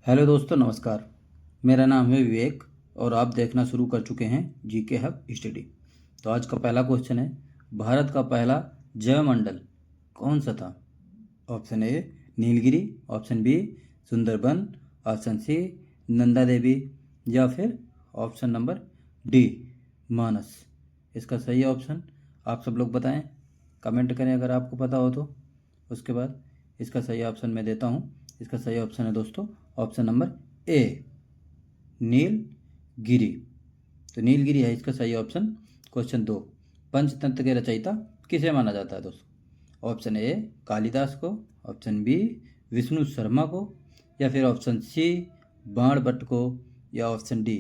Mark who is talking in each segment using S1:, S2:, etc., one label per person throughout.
S1: Hello दोस्तों, नमस्कार। मेरा नाम है विवेक और आप देखना शुरू कर चुके हैं जीके हब स्टडी। तो आज का पहला क्वेश्चन है, भारत का पहला जैवमंडल कौन सा था? Option A Nilgiri, option B Sundarban, option C Nanda Devi या फिर ऑप्शन नंबर डी मानस। इसका सही ऑप्शन आप सब लोग बताएं, कमेंट करें अगर आपको पता हो तो। उसके बाद इसका सही ऑप्शन मैं देता हूँ। इसका सही ऑप्शन है दोस्तों ऑप्शन नंबर ए नीलगिरी। तो नीलगिरी है इसका सही ऑप्शन। क्वेश्चन 2, पंचतंत्र के रचयिता किसे माना जाता है दोस्तों? ऑप्शन ए कालिदास को, ऑप्शन बी विष्णु शर्मा को या फिर ऑप्शन सी बाणभट्ट को या ऑप्शन डी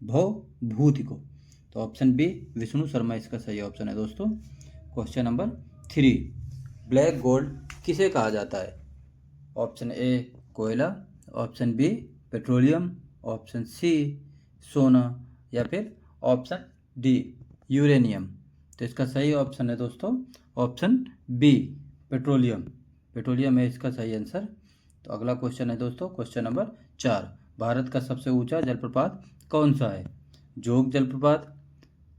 S1: भवभूति को। तो ऑप्शन बी विष्णु शर्मा इसका सही ऑप्शन है दोस्तों। क्वेश्चन नंबर 3, ब्लैक गोल्ड किसे कहा जाता है? ऑप्शन ए कोयला, option B petroleum, option C सोना या फिर ऑप्शन डी यूरेनियम। तो इसका सही ऑप्शन है दोस्तों ऑप्शन बी पेट्रोलियम। पेट्रोलियम है इसका सही आंसर। तो अगला क्वेश्चन है दोस्तों क्वेश्चन नंबर 4, भारत का सबसे ऊंचा जलप्रपात कौन सा है? जोग जलप्रपात,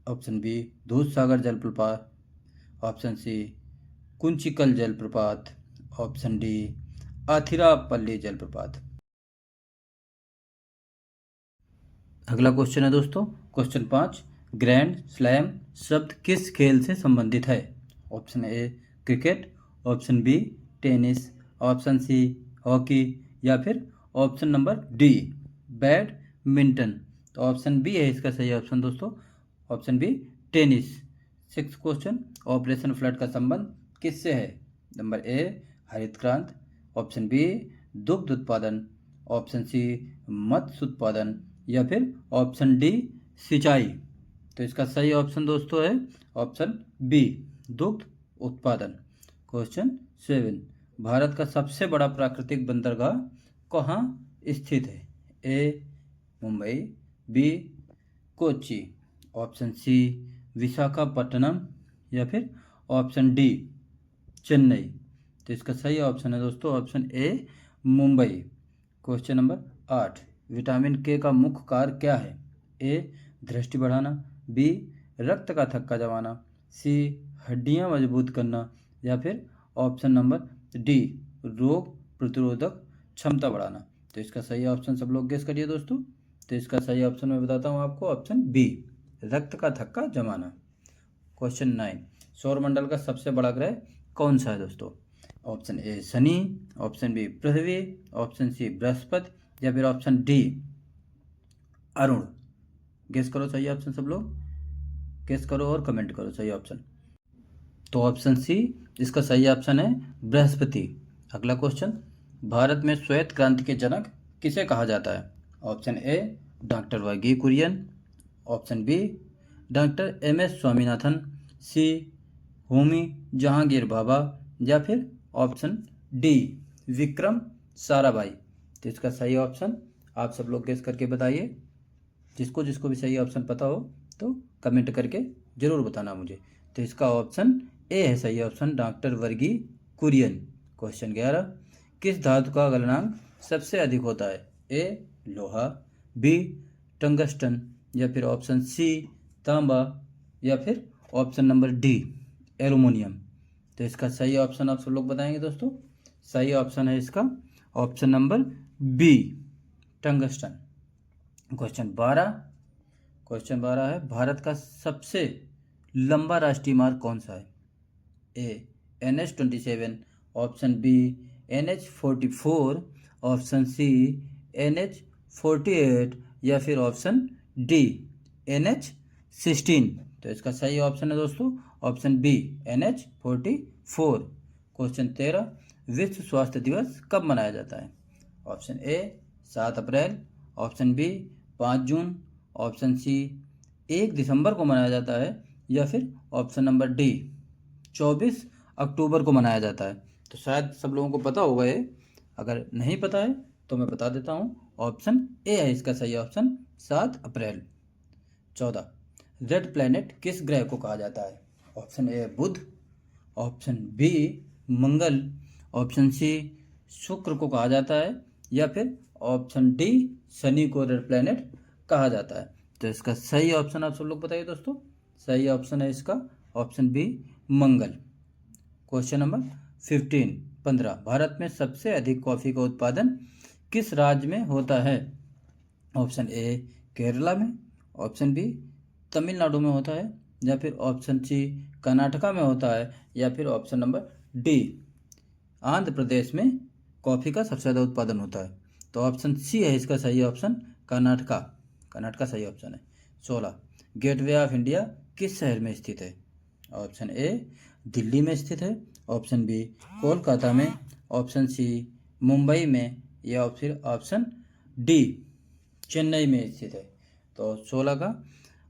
S1: ऑप्शन बी दूध सागर जलप्रपात, ऑप्शन सी कुंचिकल जलप्रपात, ऑप्शन डी आथिरापल्ली जलप्रपात। अगला क्वेश्चन है दोस्तों क्वेश्चन 5, ग्रैंड स्लैम शब्द किस खेल से संबंधित है? Option A cricket, option B tennis, option C hockey या फिर ऑप्शन नंबर डी बैडमिंटन। तो ऑप्शन बी है इसका सही ऑप्शन दोस्तों, option B tennis. 6 question, Operation Flood का संबंध किससे है? नंबर ए हरित क्रांति, ऑप्शन बी दुग्ध उत्पादन, ऑप्शन सी मत्स्य उत्पादन या फिर ऑप्शन डी सिंचाई। तो इसका सही ऑप्शन दोस्तों है ऑप्शन बी दुग्ध उत्पादन। क्वेश्चन 7, भारत का सबसे बड़ा प्राकृतिक बंदरगाह कहाँ स्थित है? A Mumbai, B Kochi, option C Visakhapatnam या फिर ऑप्शन डी चेन्नई। तो इसका सही ऑप्शन है दोस्तों ऑप्शन ए मुंबई। क्वेश्चन नंबर 8, विटामिन के का मुख्य कार्य क्या है? ए दृष्टि बढ़ाना, बी रक्त का थक्का जमाना, सी हड्डियां मजबूत करना या फिर ऑप्शन नंबर डी रोग प्रतिरोधक क्षमता बढ़ाना। तो इसका सही ऑप्शन सब लोग गेस करिए दोस्तों। तो इसका सही ऑप्शन मैं बताता हूँ आपको, ऑप्शन बी रक्त का थक्का जमाना। क्वेश्चन 9, सौरमंडल का सबसे बड़ा ग्रह कौन सा है दोस्तों? ऑप्शन ए शनि, ऑप्शन बी पृथ्वी, ऑप्शन सी बृहस्पति या फिर ऑप्शन डी अरुण। गेस करो सही ऑप्शन सब लोग, गेस करो और कमेंट करो सही ऑप्शन। तो ऑप्शन सी इसका सही ऑप्शन है बृहस्पति। अगला क्वेश्चन, भारत में श्वेत क्रांति के जनक किसे कहा जाता है? Option A doctor Y Kurien, option B doctor M S Swaminathan, C Homi Jehangir Bhabha या फिर ऑप्शन डी विक्रम साराभाई। तो इसका सही ऑप्शन आप सब लोग गेस करके बताइए। जिसको जिसको भी सही ऑप्शन पता हो तो कमेंट करके ज़रूर बताना मुझे। तो इसका ऑप्शन ए है सही ऑप्शन डॉक्टर वर्गी कुरियन। क्वेश्चन 11, किस धातु का गलनांक सबसे अधिक होता है? ए लोहा, बी टंगस्टन या फिर ऑप्शन सी तांबा या फिर ऑप्शन नंबर डी एल्युमिनियम। तो इसका सही ऑप्शन आप सब लोग बताएंगे दोस्तों। सही ऑप्शन है इसका option number B tungsten. Question 12 है, भारत का सबसे लंबा राष्ट्रीय मार्ग कौन सा है? A NH-27, option B NH-44, option C NH-48 या फिर ऑप्शन डी NH-16। तो इसका सही ऑप्शन है दोस्तों ऑप्शन बी NH-44। क्वेश्चन 13, विश्व स्वास्थ्य दिवस कब मनाया जाता है? ऑप्शन ए 7 अप्रैल, ऑप्शन बी 5 जून, ऑप्शन सी 1 दिसंबर को मनाया जाता है या फिर ऑप्शन नंबर डी 24 अक्टूबर को मनाया जाता है। तो शायद सब लोगों को पता होगा ये, अगर नहीं पता है तो मैं बता देता हूँ। ऑप्शन ए है इसका सही ऑप्शन 7 अप्रैल। 14, रेड प्लैनेट किस ग्रह को कहा जाता है? ऑप्शन ए बुध, ऑप्शन बी मंगल, ऑप्शन सी शुक्र को कहा जाता है या फिर ऑप्शन डी शनि को रेड प्लैनेट कहा जाता है। तो इसका सही ऑप्शन आप सब लोग बताइए दोस्तों। सही ऑप्शन है इसका ऑप्शन बी मंगल। क्वेश्चन नंबर 15 भारत में सबसे अधिक कॉफ़ी का उत्पादन किस राज्य में होता है? ऑप्शन ए केरला में, ऑप्शन बी तमिलनाडु में होता है, या फिर ऑप्शन सी कर्नाटका में होता है, या फिर option number D Andhra Pradesh में कॉफ़ी का सबसे ज़्यादा उत्पादन होता है। तो ऑप्शन सी है इसका सही ऑप्शन, कर्नाटका। कर्नाटका सही ऑप्शन है। 16 गेटवे ऑफ इंडिया किस शहर में स्थित है? ऑप्शन ए दिल्ली में स्थित है, ऑप्शन बी कोलकाता में, ऑप्शन सी मुंबई में, या फिर ऑप्शन डी चेन्नई में स्थित है। तो 16 का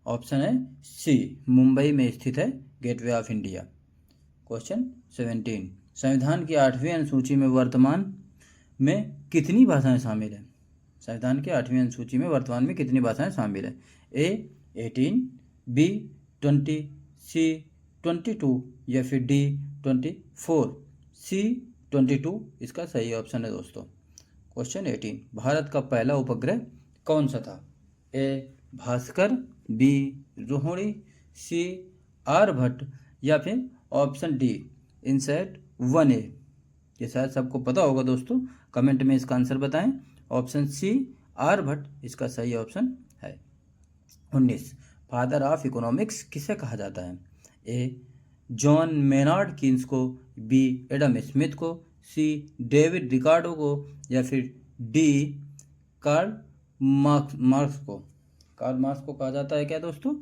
S1: ऑप्शन है सी, मुंबई में स्थित है गेटवे ऑफ इंडिया। क्वेश्चन 17 संविधान की 8वीं अनुसूची में वर्तमान में कितनी भाषाएं शामिल हैं? संविधान की 8वीं अनुसूची में वर्तमान में कितनी भाषाएं शामिल हैं? ए 18, बी 20, सी 22, या फिर डी 24। सी 22 इसका सही ऑप्शन है दोस्तों। क्वेश्चन 18 भारत का पहला उपग्रह कौन सा था? ए भास्कर, बी रोहिणी, सी आर्यभट्ट, या फिर ऑप्शन डी इनसैट 1A। ये शायद सबको पता होगा दोस्तों, कमेंट में इसका आंसर बताएं। ऑप्शन सी आर्यभट्ट इसका सही ऑप्शन है। 19 फादर ऑफ इकोनॉमिक्स किसे कहा जाता है? ए जॉन मेनार्ड कीन्स को, बी एडम स्मिथ को, सी डेविड रिकार्डो को, या फिर डी कार्ल मार्क्स को। कार्ल मार्क्स को कहा जाता है क्या दोस्तों?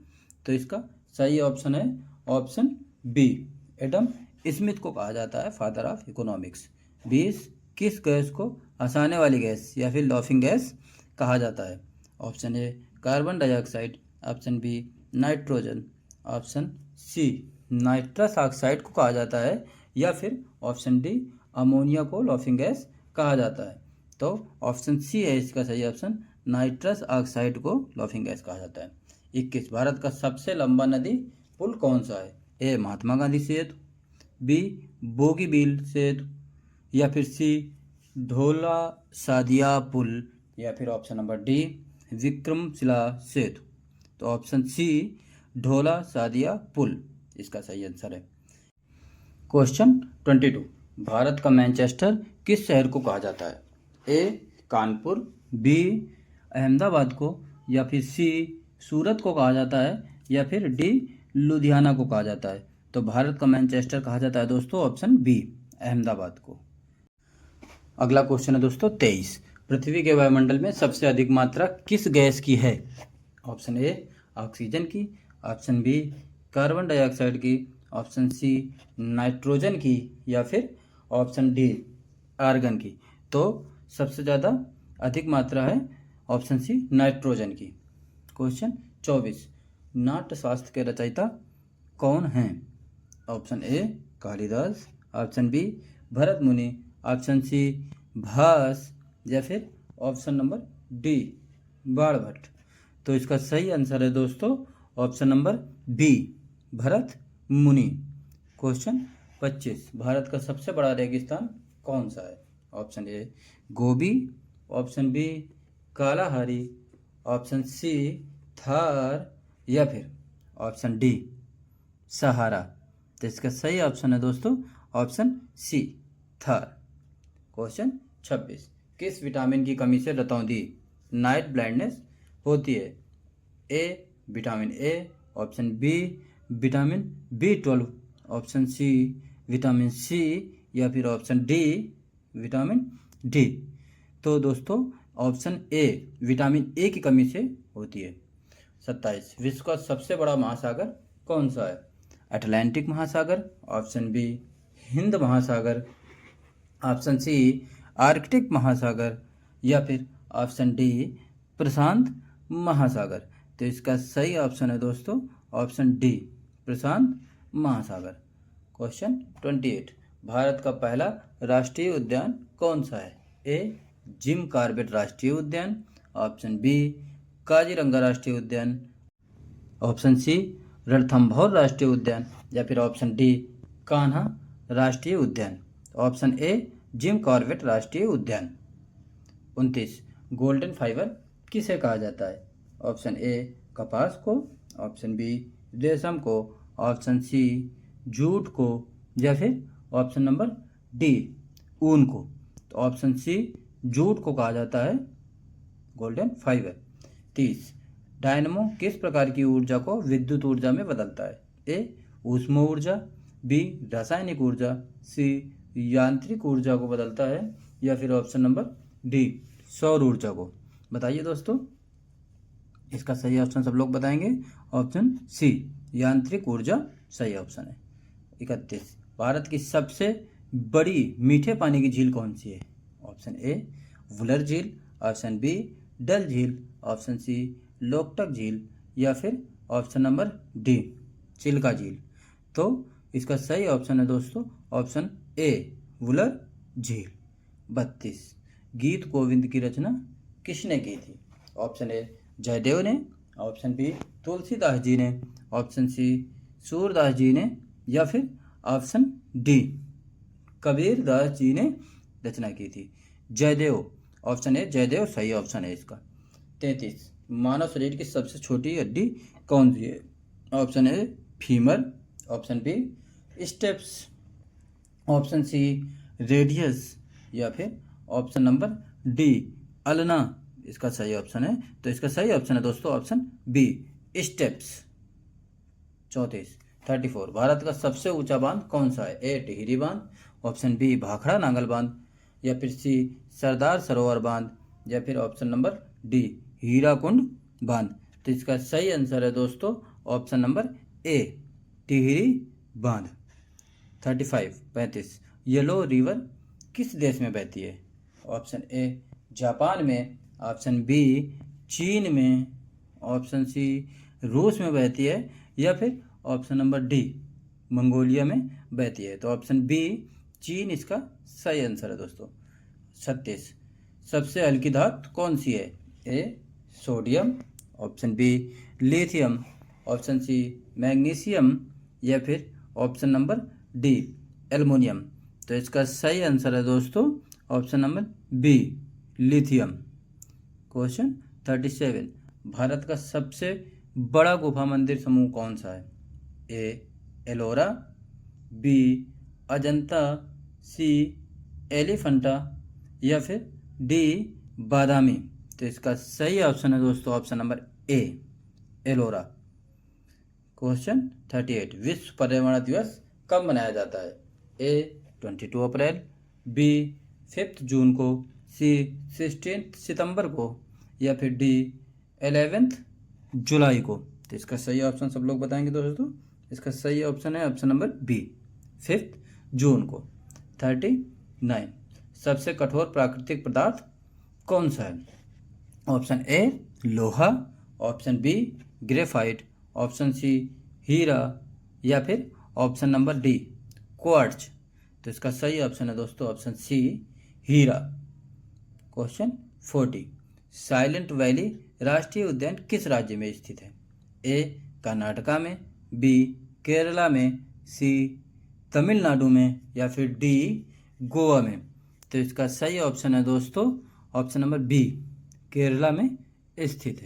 S1: तो इसका सही ऑप्शन है ऑप्शन बी, एडम स्मिथ को कहा जाता है फादर ऑफ इकोनॉमिक्स। 20 किस गैस को हंसाने वाली गैस या फिर लॉफिंग गैस कहा जाता है? Option A carbon dioxide, option B nitrogen, option C nitrous oxide को कहा जाता है, या फिर ऑप्शन डी अमोनिया को लॉफिंग गैस कहा जाता है। तो ऑप्शन सी है इसका सही ऑप्शन, नाइट्रस ऑक्साइड को लॉफिंग गैस कहा जाता है। 21 भारत का सबसे लंबा नदी पुल कौन सा है? ए महात्मा गांधी सेतु, बी बोगीबील सेतु, या फिर सी ढोला सादिया पुल, या फिर ऑप्शन नंबर डी विक्रमशिला सेतु। तो ऑप्शन सी ढोला सादिया पुल इसका सही आंसर है। क्वेश्चन 22 भारत का मैनचेस्टर किस शहर को कहा जाता है? ए कानपुर, बी अहमदाबाद को, या फिर सी सूरत को कहा जाता है, या फिर डी लुधियाना को कहा जाता है। तो भारत का मैनचेस्टर कहा जाता है दोस्तों ऑप्शन बी अहमदाबाद को। अगला क्वेश्चन है दोस्तों 23 पृथ्वी के वायुमंडल में सबसे अधिक मात्रा किस गैस की है? ऑप्शन ए ऑक्सीजन की, ऑप्शन बी कार्बन डाइऑक्साइड की, ऑप्शन सी नाइट्रोजन की, या फिर ऑप्शन डी आर्गन की। तो सबसे ज़्यादा अधिक मात्रा है ऑप्शन सी नाइट्रोजन की। क्वेश्चन 24 नाट्य शास्त्र के रचयिता कौन हैं? Option A Kalidas, option B Bharat Muni, option सी भास, या फिर ऑप्शन नंबर डी बाणभट्ट। तो इसका सही आंसर है दोस्तों ऑप्शन नंबर बी भरत मुनि। क्वेश्चन 25 भारत का सबसे बड़ा रेगिस्तान कौन सा है? Option A Gobi, option B Kalahari, option C Thar, या फिर ऑप्शन डी सहारा। तो इसका सही ऑप्शन है दोस्तों ऑप्शन सी थार। क्वेश्चन 26 किस विटामिन की कमी से रतौंधी नाइट ब्लाइंडनेस होती है? A vitamin A, option B vitamin B12, option C vitamin C, या फिर ऑप्शन डी विटामिन डी। तो दोस्तों ऑप्शन ए विटामिन ए की कमी से होती है। 27 विश्व का सबसे बड़ा महासागर कौन सा है? अटलांटिक महासागर, ऑप्शन बी हिंद महासागर, ऑप्शन सी आर्कटिक महासागर, या फिर ऑप्शन डी प्रशांत महासागर। तो इसका सही ऑप्शन है दोस्तों ऑप्शन डी प्रशांत महासागर। क्वेश्चन 28 भारत का पहला राष्ट्रीय उद्यान कौन सा है? ए जिम कॉर्बेट राष्ट्रीय उद्यान, ऑप्शन बी काजीरंगा राष्ट्रीय उद्यान, ऑप्शन सी रणथंभौर राष्ट्रीय उद्यान, या फिर ऑप्शन डी कान्हा राष्ट्रीय उद्यान। ऑप्शन ए जिम कॉर्बेट राष्ट्रीय उद्यान। 29 गोल्डन फाइबर किसे कहा जाता है? ऑप्शन ए कपास को, ऑप्शन बी रेशम को, ऑप्शन सी जूट को, या फिर ऑप्शन नंबर डी ऊन को। तो ऑप्शन सी जूट को कहा जाता है गोल्डन फाइबर। 30 डायनमो किस प्रकार की ऊर्जा को विद्युत ऊर्जा में बदलता है? ए ऊष्म ऊर्जा, बी रासायनिक ऊर्जा, सी यांत्रिक ऊर्जा को बदलता है, या फिर ऑप्शन नंबर डी सौर ऊर्जा को। बताइए दोस्तों, इसका सही ऑप्शन सब लोग बताएंगे। ऑप्शन सी यांत्रिक ऊर्जा सही ऑप्शन है। 31 भारत की सबसे बड़ी मीठे पानी की झील कौन सी है? ऑप्शन ए वुलर झील, ऑप्शन बी डल झील, ऑप्शन सी लोकटक झील, या फिर ऑप्शन नंबर डी चिल्का झील। तो इसका सही ऑप्शन है दोस्तों ऑप्शन ए वुलर झील। 32 गीत गोविंद की रचना किसने की थी? ऑप्शन ए जयदेव ने, ऑप्शन बी तुलसीदास जी ने, ऑप्शन सी सूरदास जी ने, या फिर ऑप्शन डी कबीर दास जी ने रचना की थी। जयदेव, ऑप्शन ए जयदेव सही ऑप्शन है इसका। 33 मानव शरीर की सबसे छोटी हड्डी कौन सी है? Option A femur, option B stapes, option C radius, या फिर ऑप्शन नंबर डी अल्ना इसका सही ऑप्शन है। तो इसका सही ऑप्शन है दोस्तों ऑप्शन बी स्टेप्स। 34 भारत का सबसे ऊंचा बांध कौन सा है? ए टिहरी बांध, ऑप्शन बी भाखड़ा नांगल बांध, या फिर सी सरदार सरोवर बांध, या फिर ऑप्शन नंबर डी हीराकुंड बांध। तो इसका सही आंसर है दोस्तों ऑप्शन नंबर ए टिहरी बांध। 35 येलो रिवर किस देश में बहती है? ऑप्शन ए जापान में, ऑप्शन बी चीन में, ऑप्शन सी रूस में बहती है, या फिर ऑप्शन नंबर डी मंगोलिया में बहती है। तो ऑप्शन बी चीन इसका सही आंसर है दोस्तों। 36 सबसे हल्की धातु कौन सी है? A sodium, option B lithium, option C magnesium, या फिर ऑप्शन नंबर डी एल्युमिनियम। तो इसका सही आंसर है दोस्तों option number B lithium. Question 37 भारत का सबसे बड़ा गुफा मंदिर समूह कौन सा है? A Ellora, B Ajanta, C Elephanta, या फिर डी बादामी। तो इसका सही ऑप्शन है दोस्तों option number A Ellora. Question 38 विश्व पर्यावरण दिवस कब मनाया जाता है? ए 22 अप्रैल, बी 5 जून को, सी 16 सितंबर को, या फिर डी 11 जुलाई को। तो इसका सही ऑप्शन सब लोग बताएंगे दोस्तों। इसका सही ऑप्शन है ऑप्शन नंबर बी 5 जून को। 39 सबसे कठोर प्राकृतिक पदार्थ कौन सा है? ऑप्शन ए लोहा, option B graphite, option C हीरा, या फिर ऑप्शन नंबर डी क्वार्ट्ज। तो इसका सही ऑप्शन है दोस्तों ऑप्शन सी हीरा। क्वेश्चन 40 साइलेंट वैली राष्ट्रीय उद्यान किस राज्य में स्थित है? ए कर्नाटका में, बी केरला में, सी तमिलनाडु में, या फिर डी गोवा में। तो इसका सही ऑप्शन है दोस्तों ऑप्शन नंबर बी केरला में स्थित है।